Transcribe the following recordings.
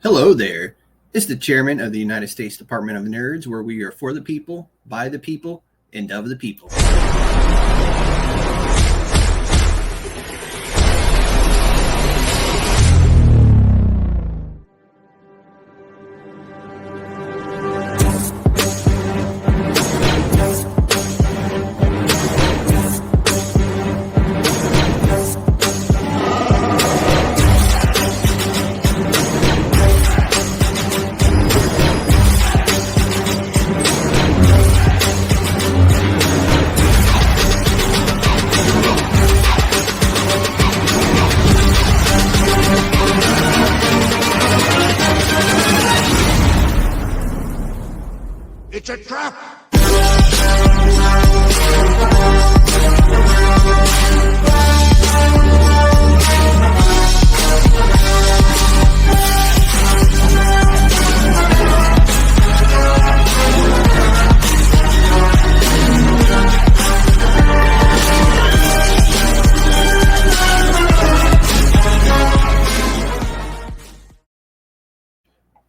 Hello there. It's the chairman of the United States Department of Nerds, where we are for the people, by the people, and of the people. It's a trap!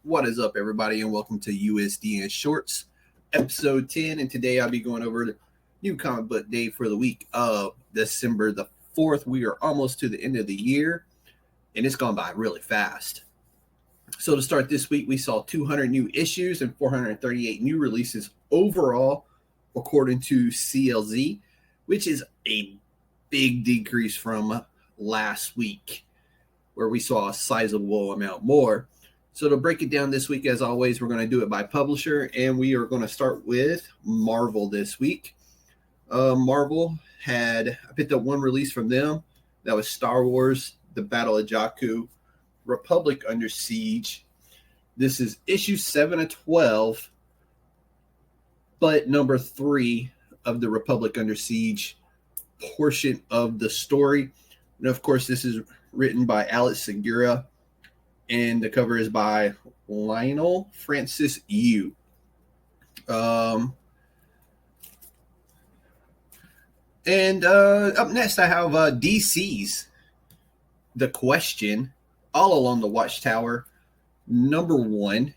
What is up, everybody, and welcome to USDN Shorts, episode 10. And today I'll be going over the new comic book day for the week of December the 4th. We are almost to the end of the year, and it's gone by really fast. So to start this week, we saw 200 new issues and 438 new releases overall, according to CLZ, which is a big decrease from last week, where we saw a sizable amount more. So to break it down this week, as always, we're going to do it by publisher, and we are going to start with Marvel this week. Marvel I picked up one release from them. That was Star Wars, The Battle of Jakku, Republic Under Siege. This is issue 7 of 12, but number 3 of the Republic Under Siege portion of the story. And of course, this is written by Alex Segura, and the cover is by Lionel Francis Yu. And up next, I have DC's The Question, All Along the Watchtower, number 1,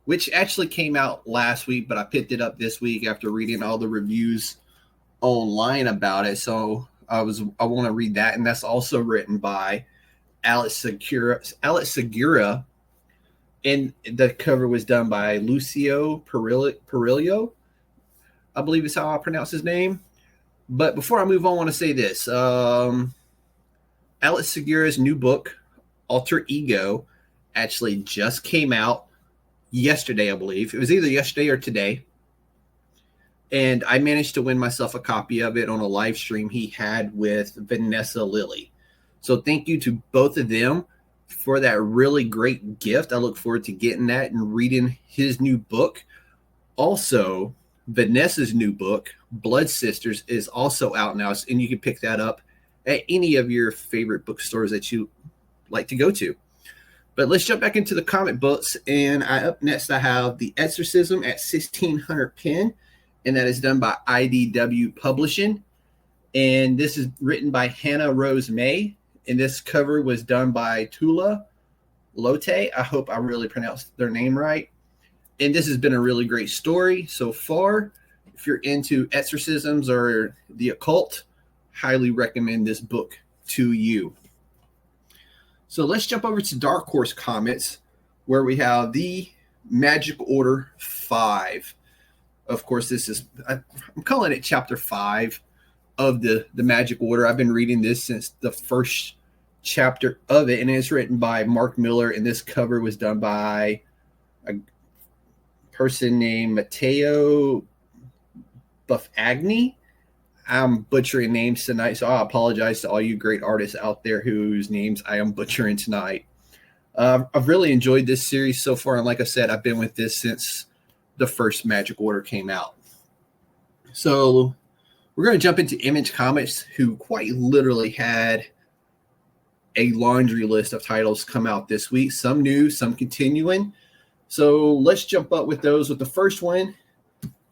which actually came out last week, but I picked it up this week after reading all the reviews online about it. So I want to read that, and that's also written by Alex Segura, and the cover was done by Lucio Perillo. I believe is how I pronounce his name. But before I move on, I want to say this. Alex Segura's new book, Alter Ego, actually just came out yesterday, I believe. It was either yesterday or today. And I managed to win myself a copy of it on a live stream he had with Vanessa Lilly. So thank you to both of them for that really great gift. I look forward to getting that and reading his new book. Also, Vanessa's new book, Blood Sisters, is also out now, and you can pick that up at any of your favorite bookstores that you like to go to. But let's jump back into the comic books, and up next I have The Exorcism at 1600 pen, and that is done by IDW Publishing. And this is written by Hannah Rose May. And this cover was done by Tula Lote. I hope I really pronounced their name right. And this has been a really great story so far. If you're into exorcisms or the occult, highly recommend this book to you. So let's jump over to Darkhorse Comics, where we have the Magic Order 5. Of course, I'm calling it Chapter 5 of the Magic Order. I've been reading this since the first chapter of it, and it's written by Mark Miller, and this cover was done by a person named Matteo Buffagni. I'm butchering names tonight, so I apologize to all you great artists out there whose names I am butchering tonight. I've really enjoyed this series so far, and like I said, I've been with this since the first Magic Order came out. So we're going to jump into Image Comics, who quite literally had a laundry list of titles come out this week. Some new, some continuing. So let's jump up with those. With the first one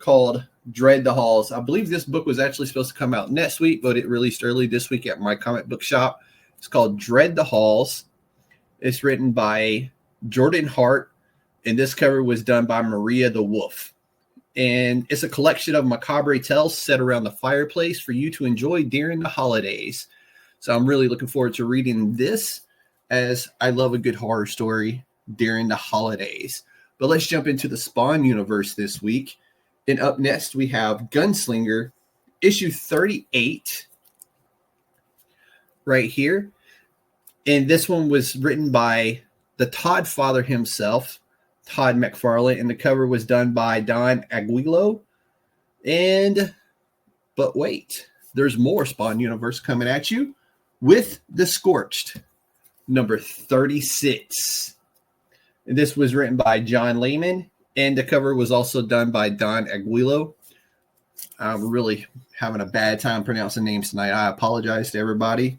called Dread the Halls. I believe this book was actually supposed to come out next week, but it released early this week at my comic book shop. It's called Dread the Halls. It's written by Jordan Hart, and this cover was done by Maria the Wolf. And it's a collection of macabre tales set around the fireplace for you to enjoy during the holidays. So I'm really looking forward to reading this, as I love a good horror story during the holidays. But let's jump into the Spawn universe this week. And up next, we have Gunslinger, issue 38, right here. And this one was written by the Todd father himself, Todd McFarlane, and the cover was done by Don Aguilo. But wait, there's more Spawn universe coming at you with The Scorched, number 36. And this was written by John Layman, and the cover was also done by Don Aguilo. I'm really having a bad time pronouncing names tonight. I apologize to everybody.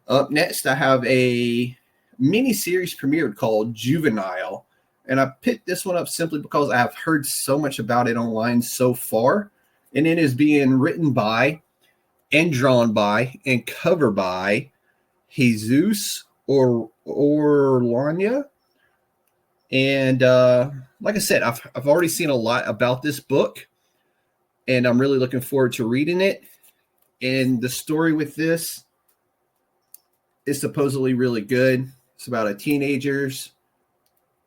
Up next, I have a mini-series premiered called Juvenile. And I picked this one up simply because I've heard so much about it online so far. And it is being written by and drawn by and covered by Jesus Orlania. And like I said, I've already seen a lot about this book, and I'm really looking forward to reading it. And the story with this is supposedly really good. It's about a teenagers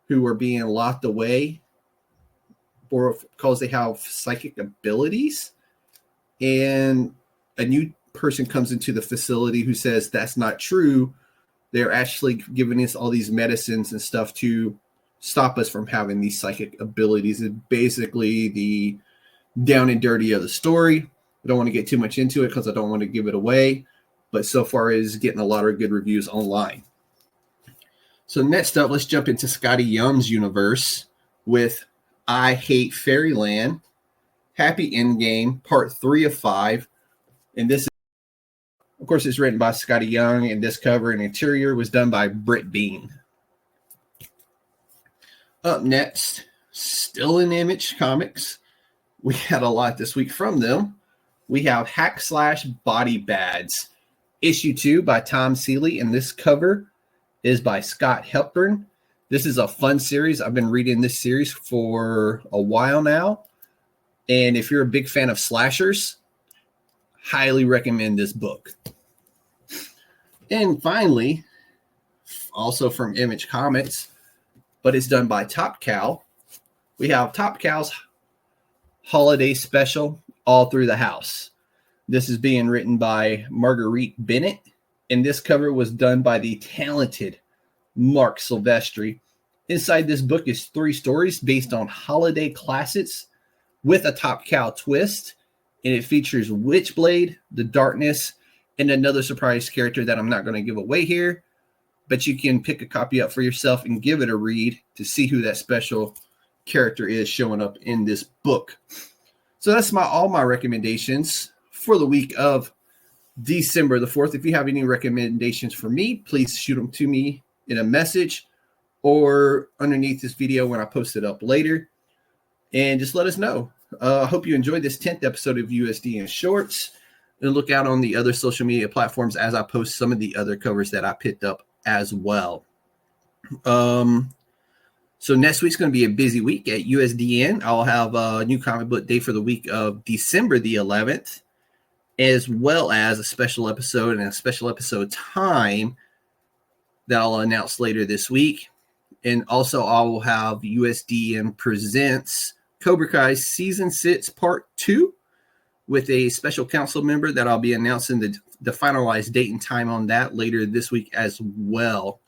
who are being locked away because they have psychic abilities. And a new person comes into the facility who says that's not true. They're actually giving us all these medicines and stuff to stop us from having these psychic abilities. It's basically the down and dirty of the story. I don't want to get too much into it because I don't want to give it away. But so far is getting a lot of good reviews online. So next up, let's jump into Scotty Young's universe with I Hate Fairyland, Happy Endgame, part 3 of 5. And this, of course, it's written by Scotty Young, and this cover and interior was done by Britt Bean. Up next, still in Image Comics, we had a lot this week from them. We have Hack Slash Body Bads, issue 2 by Tom Seeley, and this cover is by Scott Hepburn. This is a fun series. I've been reading this series for a while now, and if you're a big fan of slashers, highly recommend this book. And finally, also from Image Comics, but it's done by Top Cow, we have Top Cow's Holiday Special, All Through the House. This is being written by Marguerite Bennett, and this cover was done by the talented Mark Silvestri. Inside this book is 3 stories based on holiday classics with a Top Cow twist, and it features Witchblade, The Darkness, and another surprise character that I'm not going to give away here, but you can pick a copy up for yourself and give it a read to see who that special character is showing up in this book. So that's all my recommendations for the week of December the 4th. If you have any recommendations for me, please shoot them to me in a message or underneath this video when I post it up later. And just let us know. I hope you enjoyed this 10th episode of USDN Shorts. And look out on the other social media platforms as I post some of the other covers that I picked up as well. So next week's going to be a busy week at USDN. I'll have a new comic book day for the week of December the 11th, as well as a special episode and a special episode time that I'll announce later this week. And also I will have USDN Presents Cobra Kai Season 6 Part 2 with a special council member that I'll be announcing the finalized date and time on that later this week as well.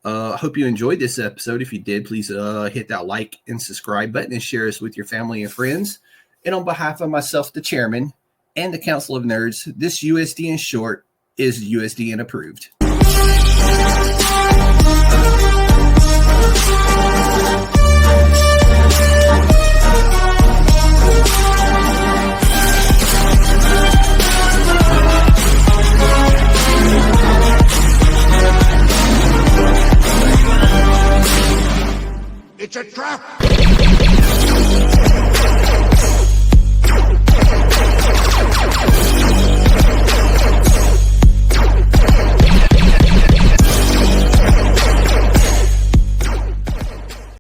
I hope you enjoyed this episode. If you did, please hit that like and subscribe button and share us with your family and friends. And on behalf of myself, the chairman, and the Council of Nerds, this USDN short is USDN approved. It's a trap!